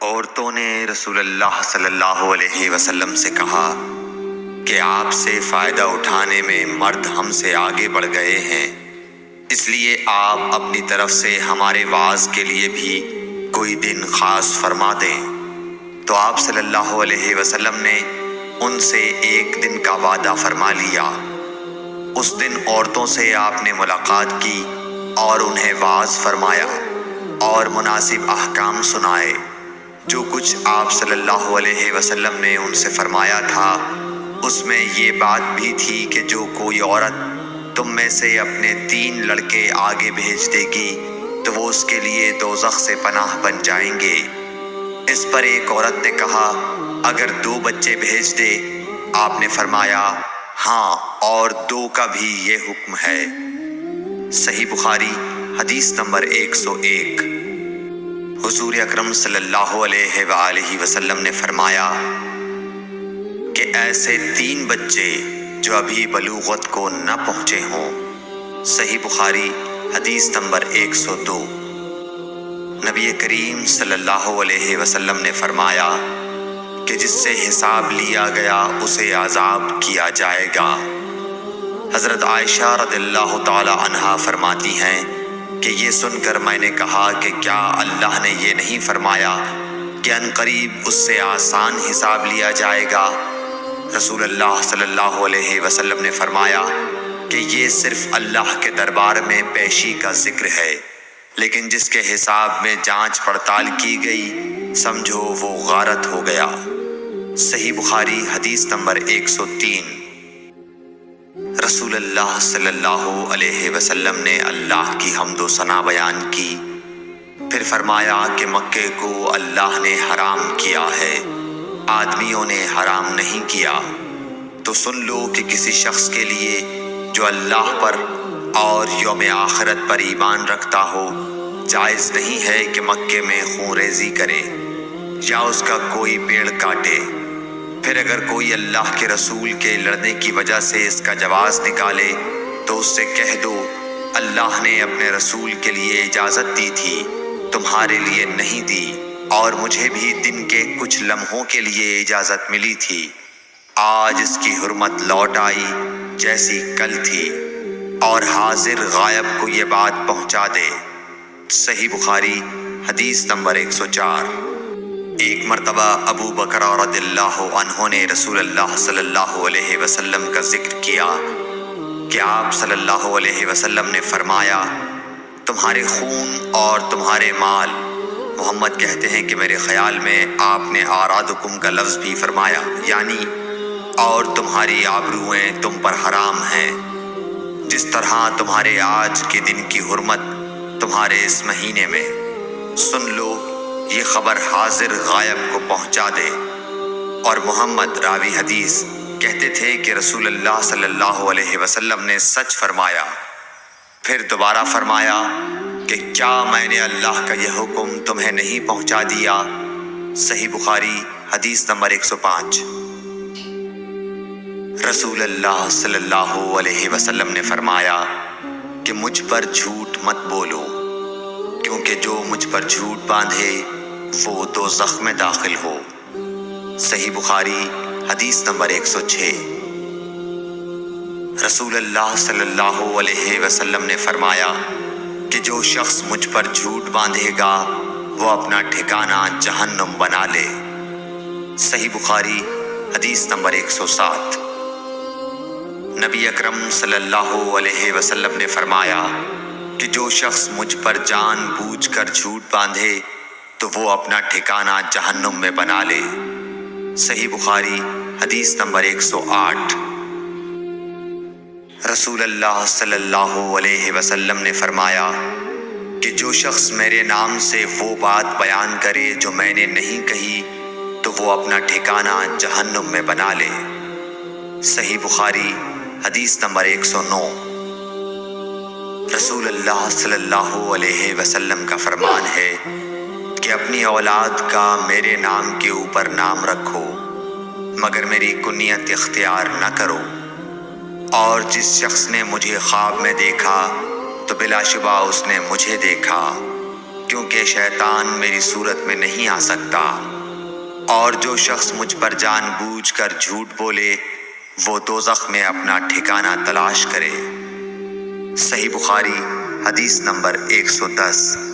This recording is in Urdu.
عورتوں نے رسول اللہ صلی اللہ علیہ وسلم سے کہا کہ آپ سے فائدہ اٹھانے میں مرد ہم سے آگے بڑھ گئے ہیں، اس لیے آپ اپنی طرف سے ہمارے وعظ کے لیے بھی کوئی دن خاص فرما دیں۔ تو آپ صلی اللہ علیہ وسلم نے ان سے ایک دن کا وعدہ فرما لیا۔ اس دن عورتوں سے آپ نے ملاقات کی اور انہیں وعظ فرمایا اور مناسب احکام سنائے۔ جو کچھ آپ صلی اللہ علیہ وسلم نے ان سے فرمایا تھا اس میں یہ بات بھی تھی کہ جو کوئی عورت تم میں سے اپنے 3 لڑکے آگے بھیج دے گی تو وہ اس کے لیے دوزخ سے پناہ بن جائیں گے۔ اس پر ایک عورت نے کہا اگر 2 بچے بھیج دے؟ آپ نے فرمایا ہاں، اور 2 کا بھی یہ حکم ہے۔ صحیح بخاری حدیث نمبر 101۔ حضور اکرم صلی اللہ علیہ وآلہ وسلم نے فرمایا کہ ایسے 3 بچے جو ابھی بلوغت کو نہ پہنچے ہوں۔ صحیح بخاری حدیث نمبر 102۔ نبی کریم صلی اللہ علیہ وسلم نے فرمایا کہ جس سے حساب لیا گیا اسے عذاب کیا جائے گا۔ حضرت عائشہ رضی اللہ تعالی عنہا فرماتی ہیں کہ یہ سن کر میں نے کہا کہ کیا اللہ نے یہ نہیں فرمایا کہ عنقریب اس سے آسان حساب لیا جائے گا؟ رسول اللہ صلی اللہ علیہ وسلم نے فرمایا کہ یہ صرف اللہ کے دربار میں پیشی کا ذکر ہے، لیکن جس کے حساب میں جانچ پڑتال کی گئی سمجھو وہ غارت ہو گیا۔ صحیح بخاری حدیث نمبر 103۔ رسول اللہ صلی اللہ علیہ وسلم نے اللہ کی حمد و ثنا بیان کی، پھر فرمایا کہ مکے کو اللہ نے حرام کیا ہے، آدمیوں نے حرام نہیں کیا۔ تو سن لو کہ کسی شخص کے لیے جو اللہ پر اور یوم آخرت پر ایمان رکھتا ہو جائز نہیں ہے کہ مکے میں خون ریزی کرے یا اس کا کوئی پیڑ کاٹے۔ پھر اگر کوئی اللہ کے رسول کے لڑنے کی وجہ سے اس کا جواز نکالے تو اس سے کہہ دو اللہ نے اپنے رسول کے لیے اجازت دی تھی، تمہارے لیے نہیں دی، اور مجھے بھی دن کے کچھ لمحوں کے لیے اجازت ملی تھی۔ آج اس کی حرمت لوٹ آئی جیسی کل تھی، اور حاضر غائب کو یہ بات پہنچا دے۔ صحیح بخاری حدیث نمبر 104۔ ایک مرتبہ ابو بکر رضی اللہ عنہ نے رسول اللہ صلی اللہ علیہ وسلم کا ذکر کیا کہ آپ صلی اللہ علیہ وسلم نے فرمایا تمہارے خون اور تمہارے مال، محمد کہتے ہیں کہ میرے خیال میں آپ نے اعراضکم کا لفظ بھی فرمایا، یعنی اور تمہاری آبروئیں تم پر حرام ہیں، جس طرح تمہارے آج کے دن کی حرمت تمہارے اس مہینے میں۔ سن لو یہ خبر حاضر غائب کو پہنچا دے۔ اور محمد راوی حدیث کہتے تھے کہ رسول اللہ صلی اللہ علیہ وسلم نے سچ فرمایا۔ پھر دوبارہ فرمایا کہ کیا میں نے اللہ کا یہ حکم تمہیں نہیں پہنچا دیا؟ صحیح بخاری حدیث نمبر 105۔ رسول اللہ صلی اللہ علیہ وسلم نے فرمایا کہ مجھ پر جھوٹ مت بولو، کیونکہ جو مجھ پر جھوٹ باندھے وہ دوزخ میں داخل ہو۔ صحیح بخاری حدیث نمبر 106۔ رسول اللہ صلی اللہ علیہ وسلم نے فرمایا کہ جو شخص مجھ پر جھوٹ باندھے گا وہ اپنا ٹھکانہ جہنم بنا لے۔ صحیح بخاری حدیث نمبر 107۔ نبی اکرم صلی اللہ علیہ وسلم نے فرمایا کہ جو شخص مجھ پر جان بوجھ کر جھوٹ باندھے تو وہ اپنا ٹھکانہ جہنم میں بنا لے۔ صحیح بخاری حدیث نمبر 108۔ رسول اللہ صلی اللہ علیہ وسلم نے فرمایا کہ جو شخص میرے نام سے وہ بات بیان کرے جو میں نے نہیں کہی تو وہ اپنا ٹھکانہ جہنم میں بنا لے۔ صحیح بخاری حدیث نمبر 109۔ رسول اللہ صلی اللہ علیہ وسلم کا فرمان ہے کہ اپنی اولاد کا میرے نام کے اوپر نام رکھو مگر میری کنیت اختیار نہ کرو، اور جس شخص نے مجھے خواب میں دیکھا تو بلا شبہ اس نے مجھے دیکھا، کیونکہ شیطان میری صورت میں نہیں آ سکتا، اور جو شخص مجھ پر جان بوجھ کر جھوٹ بولے وہ دوزخ میں اپنا ٹھکانہ تلاش کرے۔ صحیح بخاری حدیث نمبر 110۔